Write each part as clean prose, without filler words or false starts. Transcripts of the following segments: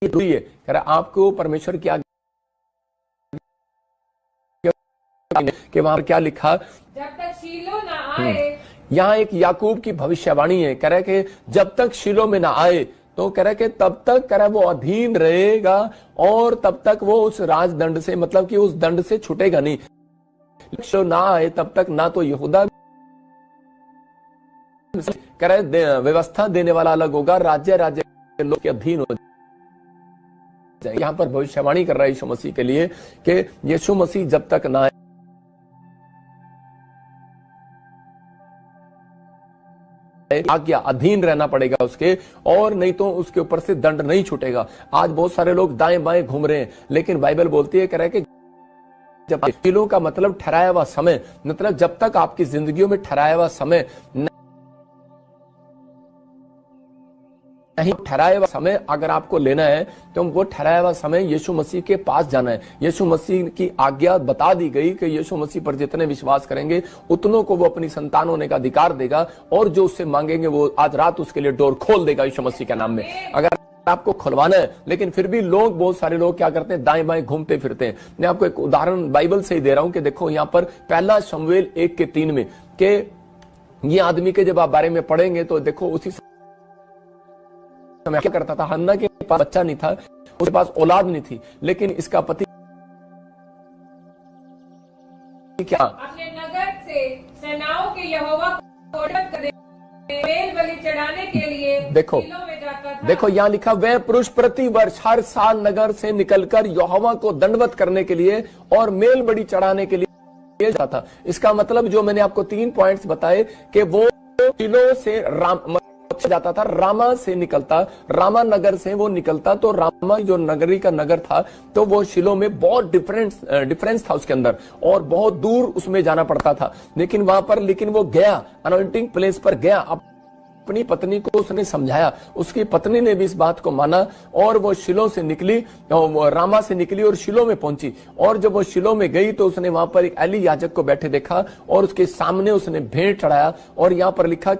जरूरी है। कह रहा आपको परमेश्वर की आज्ञा कि वहां पर क्या लिखा, जब तक शीलो ना आए। यहाँ एक याकूब की भविष्यवाणी है। कह रहा है कि जब तक शीलो में ना आए, तो कह रहा है कि तब तक कह रहा है वो अधीन रहेगा और तब तक वो उस राजदंड से, मतलब कि उस दंड से छूटेगा नहीं। शीलो ना आए तब तक ना तो यहूदा कह रहा है व्यवस्था देने वाला अलग होगा, राज्य के लोग के अधीन हो जाएंगे। यहाँ पर भविष्यवाणी कर रहा है यीशु मसीह के लिए कि यीशु मसीह जब तक ना आज्ञा अधीन रहना पड़ेगा उसके, और नहीं तो उसके ऊपर से दंड नहीं छूटेगा। आज बहुत सारे लोग दाएं बाएं घूम रहे हैं, लेकिन बाइबल बोलती है, कह रहा है कि जब शीलो का मतलब ठहराया हुआ समय, मतलब जब तक आपकी जिंदगियों में ठहराया हुआ समय नहीं, ठहराया हुआ समय अगर आपको लेना है तो वो ठहराया हुआ समय यीशु मसीह के पास जाना है। यीशु मसीह की आज्ञा बता दी गई कि यीशु मसीह पर जितने विश्वास करेंगे उतनों को वो अपनी संतान होने का अधिकार देगा, और जो उससे मांगेंगे वो आज रात उसके लिए डोर खोल देगा यीशु मसीह के नाम में। अगर आपको खुलवाना है, लेकिन फिर भी लोग, बहुत सारे लोग क्या करते हैं, दाएं बाएं घूमते फिरते हैं। मैं आपको एक उदाहरण बाइबल से ही दे रहा हूं कि देखो यहाँ पर पहला शमूएल 1:3 में कि ये आदमी के जब आप बारे में पढ़ेंगे तो देखो उसी समय क्या करता था, हन्ना के पास बच्चा नहीं था, उसके पास औलाद नहीं थी, लेकिन इसका पति क्या अपने नगर से सेनाओं के यहोवा को ऑर्डर करे मेल बलि चढ़ाने के लिए देखो शीलो में जाता था। देखो यहाँ लिखा, वह पुरुष प्रति वर्ष हर साल नगर से निकलकर यहोवा को दंडवत करने के लिए और मेल बलि चढ़ाने के लिए जाता था। इसका मतलब जो मैंने आपको 3 पॉइंट्स बताए कि वो शीलो से जाता था, रामा से निकलता, रामा नगर से वो निकलता, तो रामा जो नगरी का नगर था तो वो शीलो में बहुत डिफरेंस था उसके अंदर, और बहुत दूर उसमें जाना पड़ता था। लेकिन वहां पर वो गया, अनॉइंटिंग प्लेस पर गया, अपनी पत्नी को उसने समझाया, उसकी पत्नी ने भी इस बात को माना, और वो शीलो से निकली, रामा से निकली और शीलो में पहुंची। और जब वो शीलो में गई तो उसने वहां पर एक एली याजक को बैठे देखा और उसके सामने उसने भेंट चढ़ाया। और यहाँ पर लिखा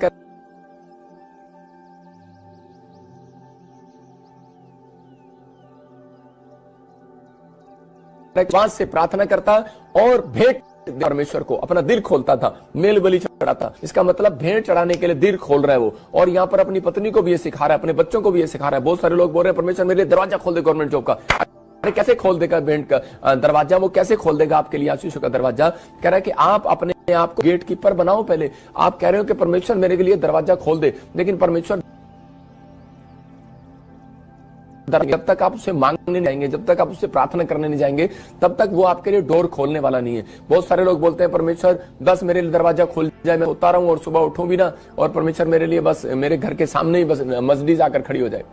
विश्वास से प्रार्थना करता और भेंट परमेश्वर को अपना दिल खोलता था, मेल बलि चढ़ाता। इसका मतलब भेंट चढ़ाने के लिए दिल खोल रहा है वो। और यहाँ पर अपनी पत्नी को भी ये सिखा रहा है, अपने बच्चों को भी ये सिखा रहा है। बहुत सारे लोग बोल रहे हैं परमेश्वर मेरे लिए दरवाजा खोल दे गवर्नमेंट जॉब का। अरे कैसे खोल देगा भेंट का दरवाजा, वो कैसे खोल देगा आपके लिए आशीष का दरवाजा। कह रहा है कि आप अपने आप को गेट कीपर बनाओ पहले। आप कह रहे हो कि परमेश्वर मेरे लिए दरवाजा खोल दे, लेकिन परमेश्वर जब तक आप उससे मांगने नहीं जाएंगे, जब तक आप उससे प्रार्थना करने नहीं जाएंगे, तब तक वो आपके लिए डोर खोलने वाला नहीं है। बहुत सारे लोग बोलते हैं परमेश्वर बस मेरे लिए दरवाजा खोल जाए, मैं उतारा हूं और सुबह उठूं भी ना, और परमेश्वर मेरे लिए बस मेरे घर के सामने ही बस मर्सिडीज आकर खड़ी हो जाए।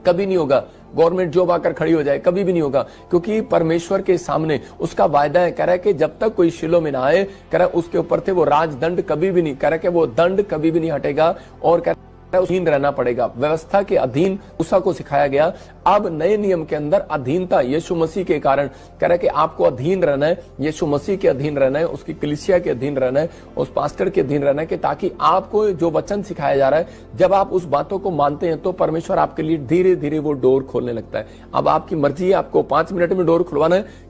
कभी नहीं होगा। गवर्नमेंट जॉब आकर खड़ी हो जाए, कभी भी नहीं होगा, क्योंकि परमेश्वर के सामने उसका वायदा है। कह रहा है कि जब तक कोई शीलो में ना आए, कह रहा है उसके ऊपर थे वो राजदंड कभी भी नहीं, कह रहा है कि वो दंड कभी भी नहीं हटेगा, और कह अधीन रहना पड़ेगा। व्यवस्था के अधीन मूसा को सिखाया गया। अब नए नियम के अंदर अधीनता यीशु मसीह के कारण, कह रहा है कि आपको अधीन रहना है, यीशु मसीह के अधीन रहना है, उसकी कलीसिया के अधीन रहना है, उस पास्टर के अधीन रहना है, कि ताकि आपको जो वचन सिखाया जा रहा है, जब आप उस बातों को मानते हैं तो परमेश्वर आपके लिए धीरे धीरे वो डोर खोलने लगता है। अब आपकी मर्जी है, आपको 5 मिनट में डोर खुलवाना है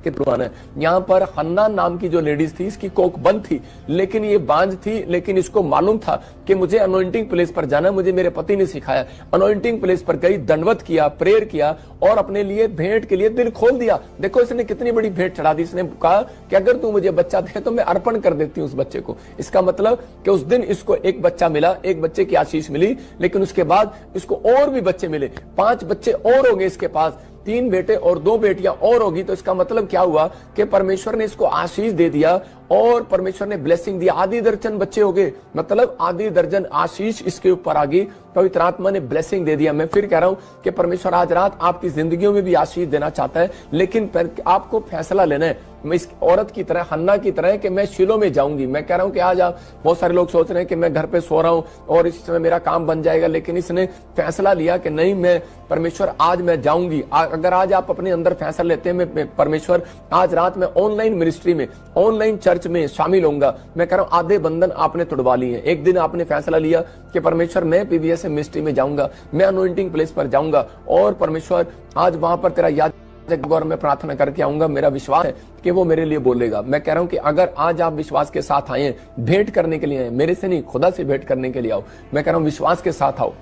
कि खुलवाना है। यहाँ पर हन्ना नाम की जो लेडीज थी, इसकी कोख बंद थी, लेकिन ये बांझ थी, लेकिन इसको मालूम था कि मुझे अनॉइंटिंग प्लेस पर जाना, मुझे मेरे पति ने सिखाया। अनॉइंटिंग प्लेस पर गई, दंडवत किया, प्रेयर किया, और अपने लिए भेंट के लिए दिल खोल दिया। देखो इसने कितनी बड़ी भेंट चढ़ा दी। इसने कहा कि अगर तू मुझे बच्चा दे तो मैं अर्पण कर देती हूँ उस बच्चे को। इसका मतलब कि उस दिन इसको एक बच्चा मिला, एक बच्चे की आशीष मिली, लेकिन उसके बाद इसको और भी बच्चे मिले। 5 बच्चे और हो गए इसके पास, 3 बेटे और 2 बेटियां और होगी। तो इसका मतलब क्या हुआ कि परमेश्वर ने इसको आशीष दे दिया, और परमेश्वर ने ब्लेसिंग दिया। आधी दर्जन बच्चे हो गए, मतलब आधी दर्जन आशीष इसके ऊपर आ गई। पवित्र आत्मा ने ब्लेसिंग दे दिया। मैं फिर कह रहा हूं कि परमेश्वर आज रात आपकी जिंदगियों में भी आशीष देना चाहता है, लेकिन आपको फैसला लेना है। मैं इस औरत की तरह, हन्ना की तरह, कि मैं शीलो में जाऊंगी। मैं कह रहा हूं कि आज आप, बहुत सारे लोग सोच रहे हैं कि मैं घर पे सो रहा हूं और इस समय मेरा काम बन जाएगा, लेकिन इसने फैसला लिया कि नहीं, मैं परमेश्वर आज मैं जाऊंगी। अगर आज आप अपने अंदर फैसला लेते हैं, मैं परमेश्वर आज रात में ऑनलाइन मिनिस्ट्री में, ऑनलाइन चर्च चर्च में शामिल होऊंगा। मैं कह रहा हूं आधे बंधन आपने तुड़वा लिए हैं। एक दिन आपने फैसला लिया कि परमेश्वर मैं पीवीएस मिनिस्ट्री में जाऊंगा, मैं अनॉइंटिंग प्लेस पर जाऊंगा और परमेश्वर आज वहां पर तेरा याजक और मैं प्रार्थना करके आऊंगा। मेरा विश्वास है कि वो मेरे लिए बोलेगा। मैं कह रहा हूं कि अगर आज आप विश्वास के साथ आए, भेंट करने के लिए आए, मेरे से नहीं खुदा से भेंट करने के लिए आओ। मैं कह रहा हूं विश्वास के साथ आओ।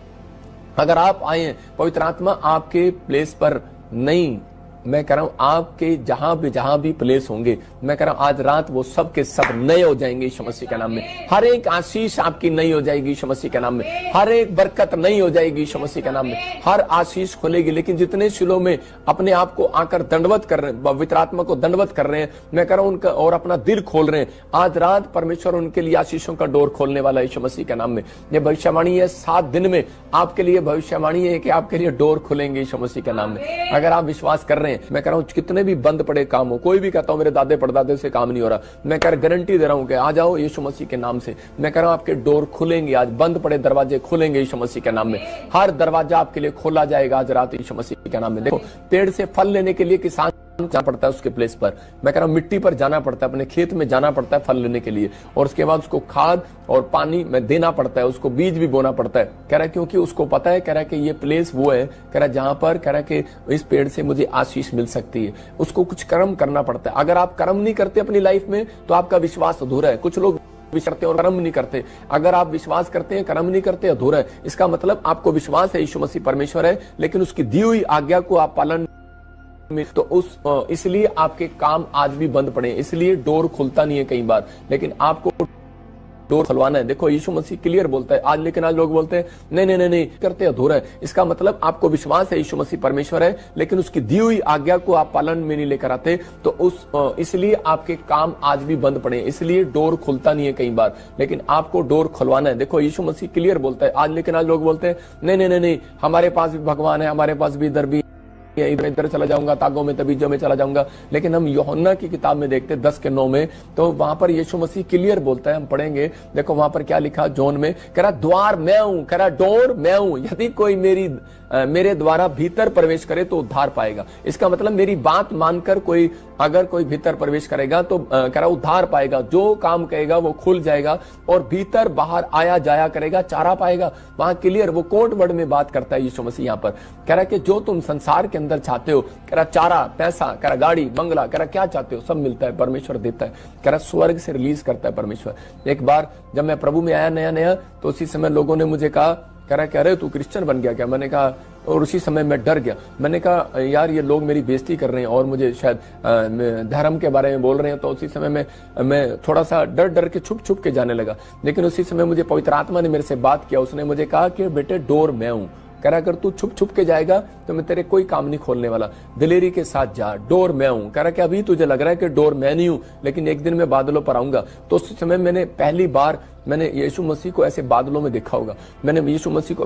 अगर आप आए, पवित्र आत्मा आपके प्लेस पर नहीं, मैं कह रहा हूं आपके जहां भी प्लेस होंगे, मैं कह रहा हूं आज रात वो सब के सब नए हो जाएंगे यीशु मसीह के नाम में। हर एक आशीष आपकी नई हो जाएगी यीशु मसीह के नाम में। हर एक बरकत नई हो जाएगी यीशु मसीह के नाम में। हर आशीष खुलेगी। लेकिन जितने शिलों में अपने आप को आकर दंडवत कर रहे हैं, पवित्र आत्मा को दंडवत कर रहे हैं, मैं कह रहा हूं उनका और अपना दिल खोल रहे हैं, आज रात परमेश्वर उनके लिए आशीषों का डोर खोलने वाला यीशु मसीह के नाम में। यह भविष्यवाणी है, 7 दिन में आपके लिए भविष्यवाणी है कि आपके लिए डोर खुलेंगे यीशु मसीह के नाम में। अगर आप विश्वास कर रहे हैं, मैं कह रहा हूं कितने भी बंद पड़े काम हो, कोई भी कहता हूं मेरे दादे परदादे से काम नहीं हो रहा, मैं कह गारंटी दे रहा हूं कि आ जाओ यीशु मसीह के नाम से। मैं कह रहा हूं आपके डोर खुलेंगे, आज बंद पड़े दरवाजे खुलेंगे यीशु मसीह के नाम में। हर दरवाजा आपके लिए खोला जाएगा आज रात यीशु मसीह के नाम में। देखो, पेड़ से फल लेने के लिए किसान जाना पड़ता है उसके प्लेस पर, मैं कह रहा हूं मिट्टी पर जाना पड़ता है, अपने खेत में जाना पड़ता है फल लेने के लिए, और उसके बाद उसको खाद और पानी में देना पड़ता है, उसको बीज भी बोना पड़ता है। कह रहा है क्योंकि उसको पता है, कह रहा है कि ये प्लेस वो है, कह रहा है जहां पर कह रहा है कि इस पेड़ से मुझे आशीष मिल सकती है। उसको कुछ कर्म करना पड़ता है। अगर आप कर्म नहीं करते अपनी लाइफ में तो आपका विश्वास अधूरा है। कुछ लोग करते हैं और कर्म नहीं करते। अगर आप विश्वास करते हैं, कर्म नहीं करते, अधूरा है। इसका मतलब आपको विश्वास है यीशु मसीह परमेश्वर है, लेकिन उसकी दी हुई आज्ञा को आप पालन में, तो इसलिए आपके काम आज भी बंद पड़े, इसलिए डोर खुलता नहीं है कई बार, लेकिन आपको डोर खुलवाना है। देखो यीशु मसीह क्लियर बोलता है आज, लेकिन आज लोग बोलते हैं नहीं नहीं नहीं नहीं करते, अधूरा है। इसका मतलब आपको विश्वास है यीशु मसीह परमेश्वर है, लेकिन उसकी दी हुई आज्ञा को आप पालन में नहीं लेकर आते, तो इसलिए आपके काम आज भी बंद पड़े, इसलिए डोर खुलता नहीं है कई बार, लेकिन आपको डोर खुलवाना है। देखो यीशु मसीह क्लियर बोलता है आज, लेकिन आज लोग बोलते हैं नहीं नहीं नहीं नहीं, हमारे पास भी भगवान है, हमारे पास भी इधर भी, इधर चला जाऊंगा, तागों में तबीजों में चला जाऊंगा। लेकिन हम यूहन्ना की किताब में देखते 10:9 में, तो वहां पर यीशु मसीह क्लियर बोलता है, हम पढ़ेंगे। देखो वहां पर क्या लिखा जॉन में, कह रहा द्वार मैं हूं, कह रहा डोर मैं हूं, यदि कोई मेरे द्वारा भीतर प्रवेश करे तो उद्धार पाएगा। इसका मतलब मेरी बात मानकर अगर कोई भीतर प्रवेश करेगा तो कह रहा उद्धार पाएगा। जो काम कहेगा वो खुल जाएगा और भीतर बाहर आया जाया करेगा, चारा पाएगा। वहां क्लियर वो कोड वर्ड में बात करता है यीशु मसीह। यहाँ पर कह रहा कि जो तुम संसार के अंदर चाहते हो, कह रहा चारा, पैसा, कह रहा गाड़ी, बंगला, कह रहा क्या चाहते हो सब मिलता है, परमेश्वर देता है। कह रहा स्वर्ग से रिलीज करता है परमेश्वर। एक बार जब मैं प्रभु में आया नया तो उसी समय लोगों ने मुझे कहा, कह रहा कह रहे तू क्रिश्चियन बन गया क्या? मैंने कहा, और उसी समय मैं डर गया। मैंने कहा यार ये लोग मेरी बेइज्जती कर रहे हैं और मुझे शायद धर्म के बारे में बोल रहे हैं, तो उसी समय मैं थोड़ा सा डर के छुप के जाने लगा। लेकिन उसी समय मुझे पवित्र आत्मा ने मेरे से बात किया। उसने मुझे कहा कि बेटे डोर मैं हूं, कह रहा अगर तू छुप के जाएगा तो मैं तेरे कोई काम नहीं खोलने वाला, दिलेरी के साथ जा, डोर मैं हूं। कह रहा कि अभी तुझे लग रहा है कि डोर मैं नहीं हूं, लेकिन एक दिन मैं बादलों पर आऊंगा। तो उस समय मैंने पहली बार यीशु मसीह को ऐसे बादलों में देखा होगा। मैंने यीशु मसीह को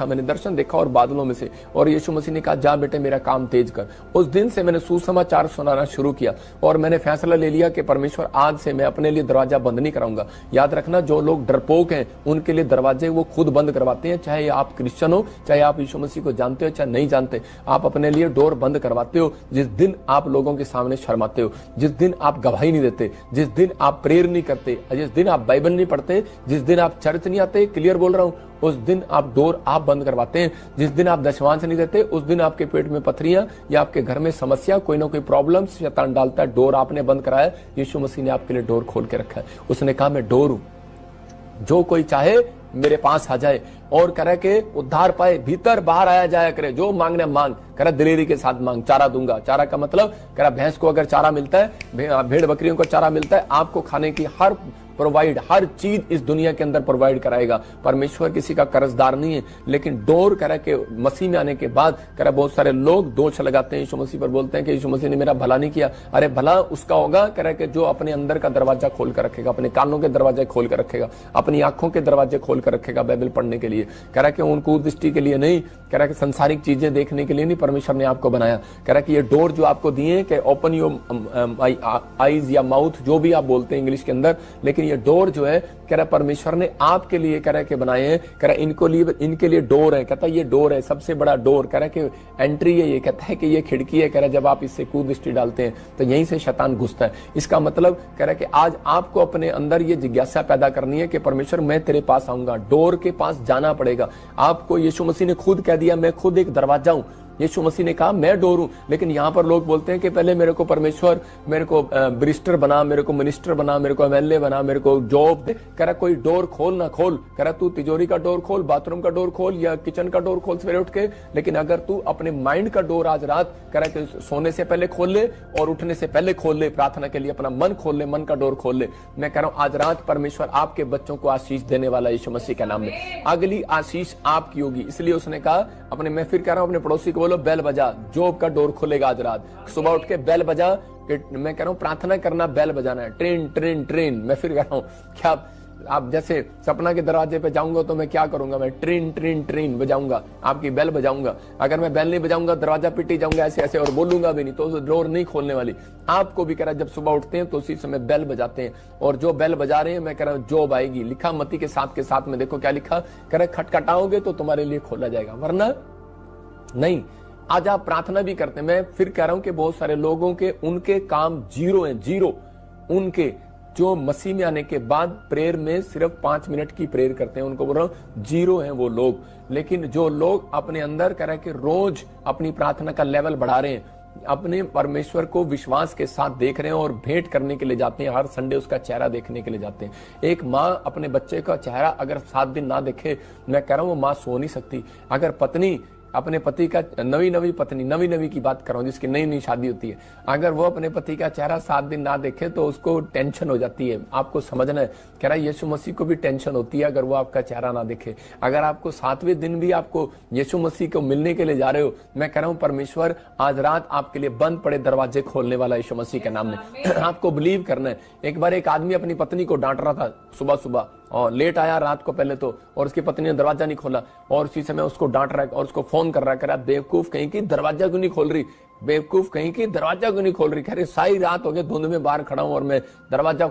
मैंने दर्शन देखा और बादलों में से, और यीशु मसीह ने कहा जा बेटे मेरा काम तेज कर। उस दिन से मैंने सुसमाचार सुनाना शुरू किया और मैंने फैसला ले लिया कि परमेश्वर आज से मैं अपने लिए दरवाजा बंद नहीं कराऊंगा। याद रखना, जो लोग डरपोक हैं उनके लिए दरवाजे वो खुद बंद करवाते हैं। चाहे आप क्रिश्चियन हो, चाहे आप यीशु मसीह को जानते हो, चाहे नहीं जानते, आप अपने लिए डोर बंद करवाते हो। जिस दिन आप लोगों के सामने शर्माते हो, जिस दिन आप गवाही नहीं देते, जिस दिन आप प्रेयर नहीं करते, जिस दिन आप बाइबल नहीं पढ़ते, जिस दिन आप चर्च नहीं आते, क्लियर बोल रहा हूं, उस दिन आप डोर आप बंद करवाते हैं। जिस दिन आप दशमांश नहीं देते, उस दिन आपके पेट में पथरियां या आपके घर में समस्या, कोई ना कोई प्रॉब्लम शैतान डालता है। डोर आपने बंद कराया, यीशु मसीह ने आपके लिए डोर खोल के रखा है। उसने कहा मैं डोर हूं, जो कोई चाहे मेरे पास आ जाए और करे के उद्धार पाए, भीतर बाहर आया जाया करे। जो मांगने मांग, करा दिलेरी के साथ मांग, चारा दूंगा। चारा का मतलब करा भैंस को अगर चारा मिलता है, भेड़ बकरियों को चारा मिलता है, आपको खाने की हर चीज इस दुनिया के अंदर प्रोवाइड कराएगा। परमेश्वर किसी का कर्जदार नहीं है। लेकिन डोर करा के मसीह में आने के बाद करा बहुत सारे लोग दोष लगाते हैं यीशु मसीह पर, बोलते हैं कि यीशु मसीह ने मेरा भला नहीं किया। अरे भला उसका होगा करा के जो अपने अंदर का दरवाजा खोल कर रखेगा, अपने कानों के दरवाजे खोल कर रखेगा, अपनी आंखों के दरवाजे खोल कर रखेगा बाइबल पढ़ने के लिए। करा के उनको दृष्टि के लिए नहीं, करा के संसारिक चीजें देखने के लिए नहीं परमेश्वर ने आपको बनाया। करा कि ये डोर जो आपको दिए कि ओपन योर आईज या माउथ, जो भी आप बोलते हैं इंग्लिश के अंदर, लेकिन ये ये डोर जो है कह रहा परमेश्वर ने आपके लिए कह रहा कि बनाए हैं, कह रहा इनके लिए डोर है, कहता ये डोर है सबसे बड़ा डोर, कह रहा कि एंट्री है, ये कहता है कि ये खिड़की है, कह रहा जब आप इससे कूद दृष्टि डालते हैं तो यहीं से शैतान घुसता है। इसका मतलब कह रहा कि आज आपको अपने अंदर ये जिज्ञासा पैदा करनी है कि परमेश्वर मैं तेरे पास आऊंगा, डोर के पास जाना पड़ेगा आपको। यीशु मसीह ने खुद कह दिया मैं खुद एक दरवाजा हूं, यीशु मसीह ने कहा मैं डोर हूं। लेकिन यहां पर लोग बोलते हैं कि पहले मेरे को परमेश्वर मेरे को ब्रिस्टर बना, मेरे को मिनिस्टर बना, मेरे को एमएलए बना, मेरे को जॉब दे। कह रहा कोई डोर खोल ना खोल, कह रहा तू तिजोरी का डोर खोल, बाथरूम का डोर खोल या किचन का डोर खोल सवेरे उठ के, लेकिन अगर तू अपने माइंड का डोर आज रात कह रहा कि सोने से पहले खोल ले और उठने से पहले खोल ले, प्रार्थना के लिए अपना मन खोल ले, मन का डोर खोल ले। मैं कह रहा हूं आज रात परमेश्वर आपके बच्चों को आशीष देने वाला यीशु मसीह के नाम में। अगली आशीष आपकी होगी, इसलिए उसने कहा अपने, मैं फिर कह रहा हूं अपने पड़ोसी को बोलो बेल बजा, जॉब का डोर खुलेगा आज रात। सुबह उठ के बेल बजा, मैं कह रहा हूं प्रार्थना करना, बेल बजाना है, ट्रेन ट्रेन ट्रेन। मैं फिर कह रहा हूं क्या आप जैसे सपना के दरवाजे पे जाऊंगा तो मैं क्या करूंगा, मैं ट्रेन ट्रेन ट्रेन बजाऊंगा, आपकी बेल बजाऊंगा। अगर मैं बेल नहीं बजाऊंगा दरवाजा पिटी जाऊंगा ऐसे ऐसे और बोलूंगा भी नहीं तो डोर नहीं खोलने वाली। आपको भी कह रहा जब सुबह उठते हैं तो उसी समय बेल बजाते हैं, और जो बेल बजा रहे हैं मैं कह रहा हूं जॉब आएगी। लिखा मत्ती के साथ में देखो क्या लिखा, कह रहा खटखटाओगे तो तुम्हारे लिए खोला जाएगा, वरना नहीं। आज आप प्रार्थना भी करते हैं, मैं फिर कह रहा हूं कि बहुत सारे लोगों के उनके काम जीरो हैं, जीरो। उनके जो मसीह में आने के बाद प्रेयर में सिर्फ 5 मिनट की प्रेयर करते हैं, उनको बोल रहा हूं जीरो हैं वो लोग। लेकिन जो लोग अपने अंदर कह रहे हैं कि रोज अपनी प्रार्थना का लेवल बढ़ा रहे हैं, अपने परमेश्वर को विश्वास के साथ देख रहे हैं और भेंट करने के लिए जाते हैं, हर संडे उसका चेहरा देखने के लिए जाते हैं। एक माँ अपने बच्चे का चेहरा अगर 7 दिन ना देखे, मैं कह रहा हूं वो माँ सो नहीं सकती। अगर पत्नी अपने पति का नवी की बात कर रहा हूं जिसकी नई शादी होती है, अगर वो अपने पति का चेहरा 7 दिन ना देखे तो उसको टेंशन हो जाती है। आपको समझना है, कह रहा है यीशु मसीह को भी टेंशन होती है अगर वो आपका चेहरा ना देखे। अगर आपको 7वें दिन भी आपको यीशु मसीह को मिलने के लिए जा रहे हो, मैं कह रहा हूं परमेश्वर आज रात आपके लिए बंद पड़े दरवाजे खोलने वाला यीशु मसीह के नाम में। आपको बिलीव करना है। एक बार एक आदमी अपनी पत्नी को डांट रहा था सुबह और लेट आया रात को पहले तो, और उसकी पत्नी ने दरवाजा नहीं खोला और उसी समय उसको डांट रहा है और उसको फोन कर रहा है, बेवकूफ कहीं की दरवाजा क्यों नहीं खोल रही, बेवकूफ कहीं की दरवाजा क्यों नहीं खोल रही। कह रही सारी रात हो गई धुंध में बाहर खड़ा हूं और मैं दरवाजा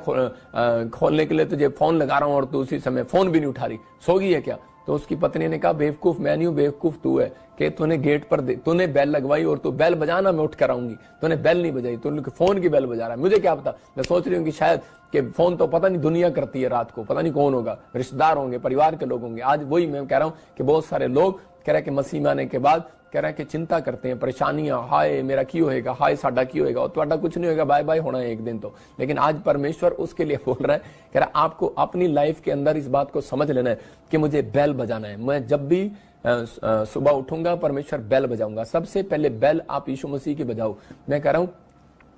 खोलने के लिए तुझे फोन लगा रहा हूं और तू उसी समय फोन भी नहीं उठा रही, सो गई है क्या। तो उसकी पत्नी ने कहा बेवकूफ मैं नहीं हूं, बेवकूफ तू है कि तूने गेट पर तूने बेल लगवाई और तू बेल बजाना मैं उठ कर आऊंगी, तूने बेल नहीं बजाई, तूने फोन की बेल बजा रहा है। मुझे क्या पता, मैं सोच रही हूँ कि शायद कि फोन तो पता नहीं दुनिया करती है रात को, पता नहीं कौन होगा, रिश्तेदार होंगे, परिवार के लोग होंगे। आज वही मैं कह रहा हूं कि बहुत सारे लोग कह रहे हैं कि मसीह में आने के बाद कह रहा है कि चिंता करते हैं, परेशानियां, हाय मेरा की होएगा, हाय साडा की होएगा, और तुम्हारा कुछ नहीं होगा, बाय बाय होना है एक दिन तो। लेकिन आज परमेश्वर उसके लिए बोल रहा है, कह रहा है आपको अपनी लाइफ के अंदर इस बात को समझ लेना है कि मुझे बेल बजाना है। मैं जब भी सुबह उठूंगा परमेश्वर बेल बजाऊंगा, सबसे पहले बेल आप यीशु मसीह की बजाओ। मैं कह रहा हूं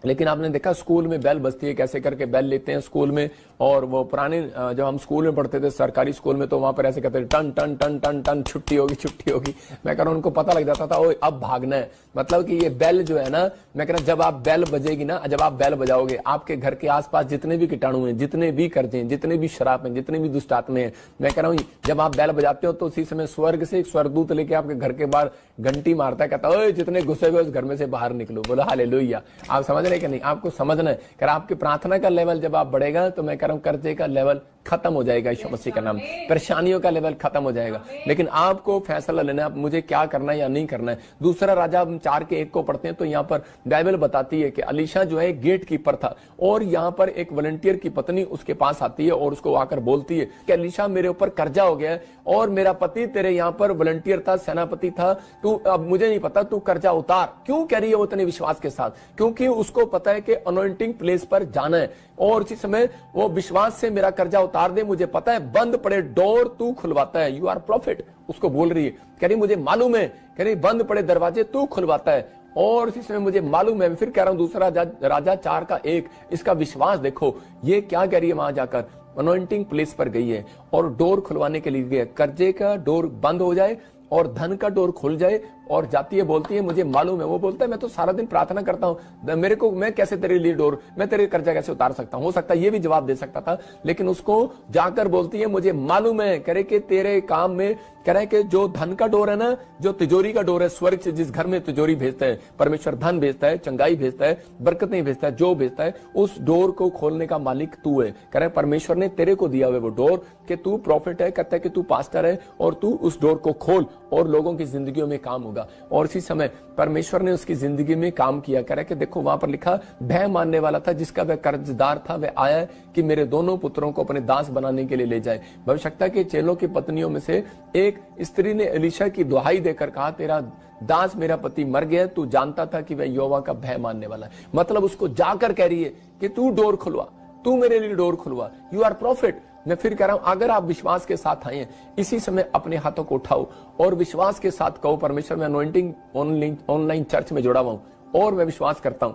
लेकिन आपने देखा स्कूल में बेल बजती है, कैसे करके बेल लेते हैं स्कूल में। और वो पुराने जब हम स्कूल में पढ़ते थे सरकारी स्कूल में, तो वहां पर ऐसे कहते थे टन टन टन टन टन छुट्टी होगी छुट्टी होगी। मैं कह रहा हूं उनको पता लग जाता था ओ अब भागना है, मतलब कि ये बेल जो है ना, मैं कह रहा हूं जब आप बेल बजेगी ना, जब आप बेल बजाओगे आपके घर के आसपास जितने भी कीटाणु हैं, जितने भी कर्जे हैं, जितने भी शराब हैं, जितने भी दुष्ट आत्मे हैं, मैं कह रहा हूं जब आप बेल बजाते हो तो उसी समय स्वर्ग से एक स्वर्गदूत लेके आपके घर के बाहर घंटी मारता है, कहता है जितने घुसे हुए उस घर में से बाहर निकलो। बोला हालेलुया। आप समझ रहे कि नहीं, आपको समझना है। कह रहा आपकी प्रार्थना का लेवल जब आप बढ़ेगा तो मैं कह रहा हूं कर्जे का लेवल खत्म हो जाएगा यीशु मसीह का नाम, परेशानियों का लेवल खत्म हो जाएगा। लेकिन आपको फैसला लेना है मुझे क्या करना है या नहीं करना है। दूसरा राजा 4:1 को पढ़ते हैं तो यहाँ पर बाइबल बताती है कि अलीशा जो है गेट कीपर था, और यहाँ पर एक वॉलंटियर की पत्नी उसके पास आती है और उसको आकर बोलती है कि अलीशा मेरे ऊपर कर्जा हो गया है और मेरा पति तेरे यहाँ पर वॉलंटियर था, सेनापति था, तू अब मुझे नहीं पता, तू कर्जा उतार। क्यों कह रही है वो इतने विश्वास के साथ? क्योंकि उसको पता है कि अनॉइंटिंग प्लेस पर जाना है और उसी समय वो विश्वास से मेरा कर्जा उतार दे, मुझे पता है बंद पड़े डोर तू खुलवाता है, यू आर प्रॉफिट। उसको बोल रही है, कह रही मुझे मालूम है, कह रही बंद पड़े दरवाजे तू खुलवाता है और इसी समय मुझे मालूम है। फिर कह रहा हूं दूसरा राजा 4:1, इसका विश्वास देखो ये क्या कह रही है। वहां जाकर अनॉइंटिंग प्लेस पर गई है और डोर खुलवाने के लिए गई है। कर्जे का डोर बंद हो जाए और धन का डोर खुल जाए, और जाती है, बोलती है मुझे मालूम है। वो बोलता है मैं तो सारा दिन प्रार्थना करता हूं, मेरे को, मैं कैसे तेरे लिए डोर, मैं तेरे कर्जा कैसे उतार सकता हूं। हो सकता है ये भी जवाब दे सकता था, लेकिन उसको जाकर बोलती है मुझे मालूम है, कह रहे कि तेरे काम में, कह रहे कि जो धन का डोर है ना, जो तिजोरी का डोर है, स्वर्ग से जिस घर में तिजोरी भेजता है परमेश्वर, धन भेजता है, चंगाई भेजता है, बरकतें भेजता है, जो भेजता है, उस डोर को खोलने का मालिक तू है। कह रहे परमेश्वर ने तेरे को दिया हुआ वो डोर, कि तू प्रॉफिट है, कहता है कि तू पास्टर है, और तू उस डोर को खोल और लोगों की जिंदगियों में काम होगा। और इसी समय परमेश्वर ने उसकी जिंदगी में काम किया। कह रहे कि देखो वहां पर लिखा, भय मानने वाला था जिसका वह कर्जदार था, वह आया कि मेरे दोनों पुत्रों को अपने दास बनाने के लिए ले जाए। भविष्यवक्ता के चेलों की पत्नियों में से एक स्त्री ने एलीशा की दुहाई देकर कहा, तेरा दास मेरा पति मर गया, तू जानता था कि वह यहोवा का भय मानने वाला है। मतलब उसको जाकर कह रही है कि तू डोर खुलवा, तू मेरे लिए डोर खुलवा, यू आर प्रॉफिट। मैं फिर कह रहा हूं, अगर आप विश्वास के साथ आए, इसी समय अपने हाथों को उठाओ और विश्वास के साथ कहो, परमेश्वर मैं अनॉइंटिंग ऑनलाइन चर्च में जुड़ा हुआ हूं और मैं विश्वास करता हूं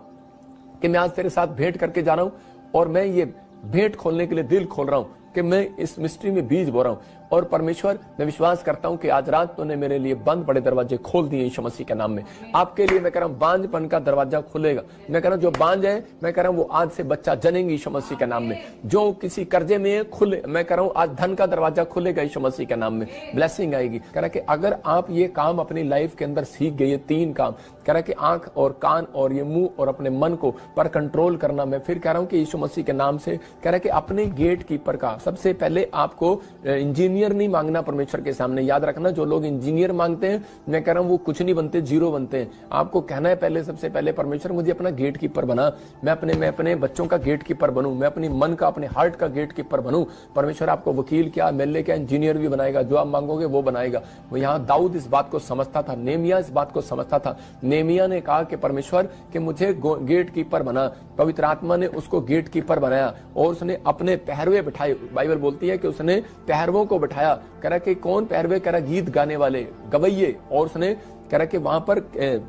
कि मैं आज तेरे साथ भेंट करके जा रहा हूं, और मैं ये भेंट खोलने के लिए दिल खोल रहा हूं कि मैं इस मिस्ट्री में बीज बो रहा हूं। और परमेश्वर मैं विश्वास करता हूं कि आज रात तूने मेरे लिए बंद पड़े दरवाजे खोल दिए यीशु मसीह के नाम में। आपके लिए मैं कह रहा हूं बांझपन का दरवाजा खुलेगा। मैं कह रहा हूं जो बांझ है, मैं कह रहा हूं वो आज से बच्चा जनेंगे यीशु मसीह के नाम में। जो किसी कर्जे में है खुले, मैं कह रहा हूं आज धन का दरवाजा खुलेगा यीशु मसीह के नाम में, ब्लेसिंग आएगी। कह रहा कि अगर आप ये काम अपनी लाइफ के अंदर सीख गए, ये 3 काम, कह रहा कि आंख और कान और ये मुंह और अपने मन को पर कंट्रोल करना, मैं फिर कह रहा हूं कि यीशु मसीह के नाम से कह रहा कि अपने गेट कीपर का सबसे पहले आपको इंजीनियर नहीं मांगना परमेश्वर के सामने। याद रखना, जो लोग इंजीनियर मांगते हैं, मैं कह रहा हूं वो कुछ नहीं बनते, जीरो बनते हैं। आपको कहना है पहले, सबसे पहले परमेश्वर मुझे अपना गेट कीपर बना, मैं अपने बच्चों का गेट कीपर बनूं, मैं अपने मन का, अपने हार्ट का गेट कीपर बनूं। परमेश्वर आपको वकील क्या, एमएलए क्या, इंजीनियर भी बनाएगा, जो आप मांगोगे वो बनाएगा। वो यहाँ दाऊद इस बात को समझता था, नेमिया इस बात को समझता था। नेमिया ने कहा कि परमेश्वर कि मुझे गेट कीपर बना, पवित्र आत्मा ने उसको गेट कीपर बनाया और उसने अपने पहरवे बिठाए। बाइबल बोलती है कि उसने पहरवों को बिठाया। कह रहा कि कौन पहरवे, कह रहा गीत गाने वाले, गवैये। और उसने कह रहा कि वहां पर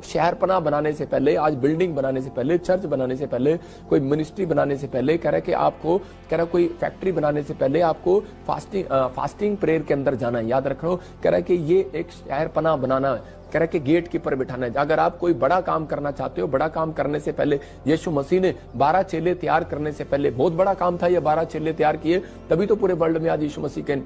शहरपना बनाने से पहले, आज बिल्डिंग बनाने से पहले, चर्च बनाने से पहले, कोई मिनिस्ट्री बनाने से पहले, कह रहा कि आपको, कह रहा कोई फैक्ट्री बनाने से पहले आपको फास्टिंग प्रेयर के अंदर जाना है। याद रखो, कह रहा कि ये एक शहरपना बनाना है, कह रहा कि गेट कीपर बिठाना है। अगर आप कोई बड़ा काम करना चाहते हो, बड़ा काम करने से पहले यीशु मसीह ने 12 चेले तैयार करने से पहले, बहुत बड़ा काम था ये, 12 चेले तैयार किए, तभी तो पूरे वर्ल्ड में आज यीशु मसीह के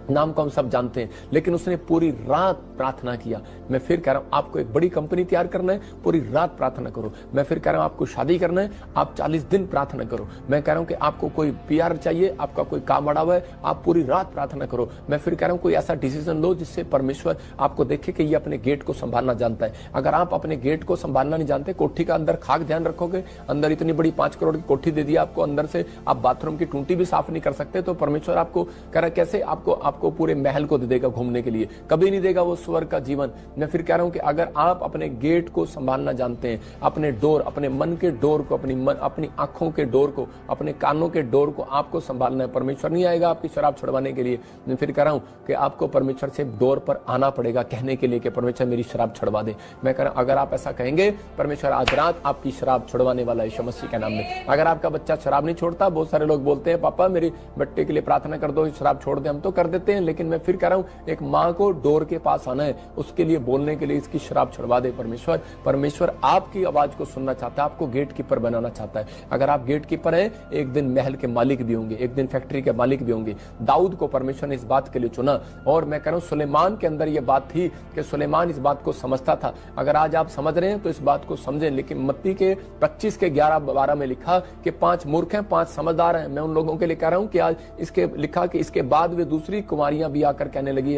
नाम को हम सब जानते हैं। लेकिन उसने पूरी रात प्रार्थना किया। मैं फिर कह रहा हूं, आपको एक बड़ी कंपनी तैयार करना है, पूरी रात प्रार्थना करो। मैं फिर कह रहा हूं, आपको शादी करना है, आप 40 दिन प्रार्थना करो। मैं कह रहा हूं कि आपको कोई पीआर चाहिए, आपका कोई काम बढ़ा हुआ है, आप पूरी रात प्रार्थना करो। मैं फिर कह रहा हूं, कोई ऐसा डिसीजन लो जिससे परमेश्वर आपको देखे कि ये अपने गेट को संभालना जानता है। अगर आप अपने गेट को संभालना नहीं जानते, कोठी का अंदर खाक ध्यान रखोगे, अंदर इतनी बड़ी 5 करोड़ की कोठी दे दी आपको, अंदर से आप बाथरूम की टूंटी भी साफ नहीं कर सकते, तो परमेश्वर आपको कह रहा कैसे आपको पूरे महल को दे देगा घूमने के लिए? कभी नहीं देगा वो स्वर्ग का जीवन। मैं फिर कह रहा हूं कि अगर आप अपने गेट को संभालना जानते हैं, अपने डोर, अपने मन के डोर को, अपनी आंखों के डोर को, अपने कानों के डोर को आपको संभालना है। परमेश्वर नहीं आएगा आपकी शराब छुड़वाने के लिए। मैं फिर कह रहा हूं कि आपको परमेश्वर से डोर पर आना पड़ेगा कहने के लिए कि परमेश्वर मेरी शराब छुड़वा दे। मैं कह रहा हूं, अगर आप ऐसा कहेंगे, परमेश्वर आज रात आपकी शराब छुड़वाने वाला है यीशु मसीह के नाम में। अगर आपका बच्चा शराब नहीं छोड़ता, बहुत सारे लोग बोलते हैं पापा मेरी बच्चे के लिए प्रार्थना कर दो, शराब छोड़ दे। हम तो कर देते हैं, लेकिन मैं फिर कह रहा हूं, एक माँ को डोर के पास आना है, उसके लिए बोलने के लिए इसकी शराब छुड़वा दे परमेश्वर आपकी आवाज को सुनना चाहता है, आपको गेट कीपर बनाना चाहता है। अगर आप गेट कीपर हैं, एक दिन महल के मालिक भी होंगे, एक दिन फैक्ट्री के मालिक भी होंगे। दाऊद को परमेश्वर ने इस बात के लिए चुना। और मैं कह रहा हूं, सुलेमान के अंदर यह बात थी कि सुलेमान इस बात को समझता था। अगर आज आप समझ रहे हैं तो इस बात को समझें। लेकिन मत्ती के 25 के 11-12 में लिखा कि 5 मूर्ख हैं, 5 समझदार हैं। मैं उन लोगों के लिए कह रहा हूं कि आज इसके लिखा कि इसके बाद वे दूसरी कुमारियां भी आकर कहने लगी,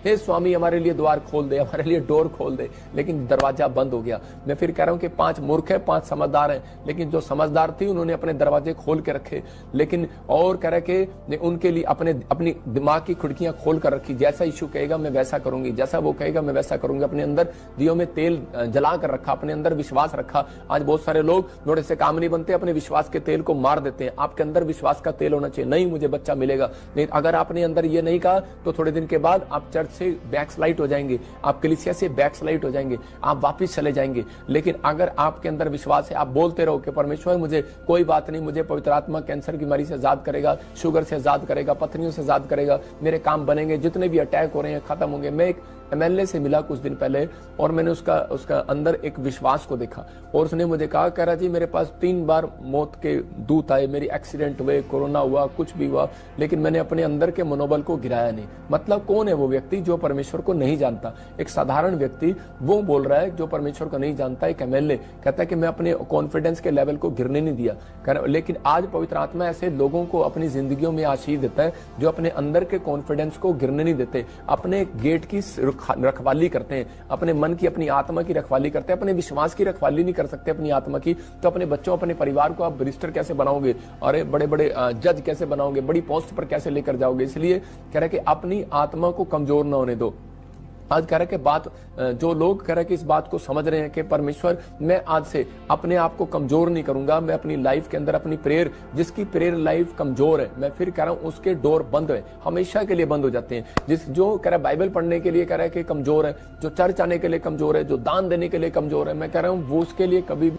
हे स्वामी हमारे लिए द्वार खोल दे, हमारे लिए डोर खोल दे। लेकिन दरवाजा बंद हो गया। मैं फिर कह रहा हूं कि 5 मूर्ख है, 5 समझदार हैं। लेकिन जो समझदार थी उन्होंने अपने दरवाजे खोल के रखे। लेकिन और कह रहे कि उनके लिए अपनी दिमाग की खिड़कियां खोल कर रखी। जैसा यीशु कहेगा मैं वैसा करूंगी, जैसा वो कहेगा मैं वैसा करूंगी। अपने अंदर दियों में तेल जला कर रखा, अपने अंदर विश्वास रखा। आज बहुत सारे लोग थोड़े से काम नहीं बनते, अपने विश्वास के तेल को मार देते हैं। आपके अंदर विश्वास का तेल होना चाहिए। नहीं मुझे बच्चा मिलेगा, नहीं, अगर आपने अंदर ये नहीं कहा तो थोड़े दिन के बाद आप चर्च से बैकस्लाइड हो जाएंगे, आप कलीसिया से बैकस्लाइड हो जाएंगे, आप वापस चले जाएंगे। लेकिन अगर आपके अंदर विश्वास है, आप बोलते रहो कि परमेश्वर मुझे कोई बात नहीं, मुझे पवित्र आत्मा कैंसर की बीमारी से आजाद करेगा, शुगर से आजाद करेगा, पथरियों से आजाद करेगा, मेरे काम बनेंगे, जितने भी अटैक हो रहे हैं खत्म होंगे। मैं एक एमएलए से मिला कुछ दिन पहले और मैंने उसका अंदर एक विश्वास को देखा और उसने मुझे कह रहा जी मेरे पास 3 बार मौत के दूत आए, मेरी एक्सीडेंट हुए, कोरोना हुआ, कुछ भी हुआ, लेकिन मैंने अपने अंदर के मनोबल को गिराया नहीं। मतलब कौन है वो व्यक्ति जो परमेश्वर को नहीं जानता? एक साधारण व्यक्ति वो बोल रहा है जो परमेश्वर को नहीं जानता। एक एमएलए कहता है कि मैं अपने कॉन्फिडेंस के लेवल को गिरने नहीं दिया। लेकिन आज पवित्र आत्मा ऐसे लोगों को अपनी जिंदगियों में आशीष देता है जो अपने अंदर के कॉन्फिडेंस को गिरने नहीं देते, अपने गेट की रखवाली करते हैं, अपने मन की, अपनी आत्मा की रखवाली करते हैं। अपने विश्वास की रखवाली नहीं कर सकते अपनी आत्मा की, तो अपने बच्चों, अपने परिवार को आप बैरिस्टर कैसे बनाओगे और बड़े बड़े जज कैसे बनाओगे, बड़ी पोस्ट पर कैसे लेकर जाओगे? इसलिए कह रहे कि अपनी आत्मा को कमजोर न होने दो। आज कह रहे कि बात जो लोग कह रहे कि इस बात को समझ रहे हैं कि परमेश्वर मैं आज से अपने आप को कमजोर नहीं करूंगा, मैं अपनी लाइफ के अंदर अपनी प्रेयर, जिसकी प्रेयर लाइफ कमजोर है, मैं फिर कह रहा हूं उसके डोर बंद है, हमेशा के लिए बंद हो जाते हैं। जो कह रहा है बाइबल पढ़ने के लिए कह रहा है कि कमजोर है, जो चर्च आने के लिए कमजोर है, जो दान देने के लिए कमजोर है, मैं कह रहा हूं वो उसके लिए कभी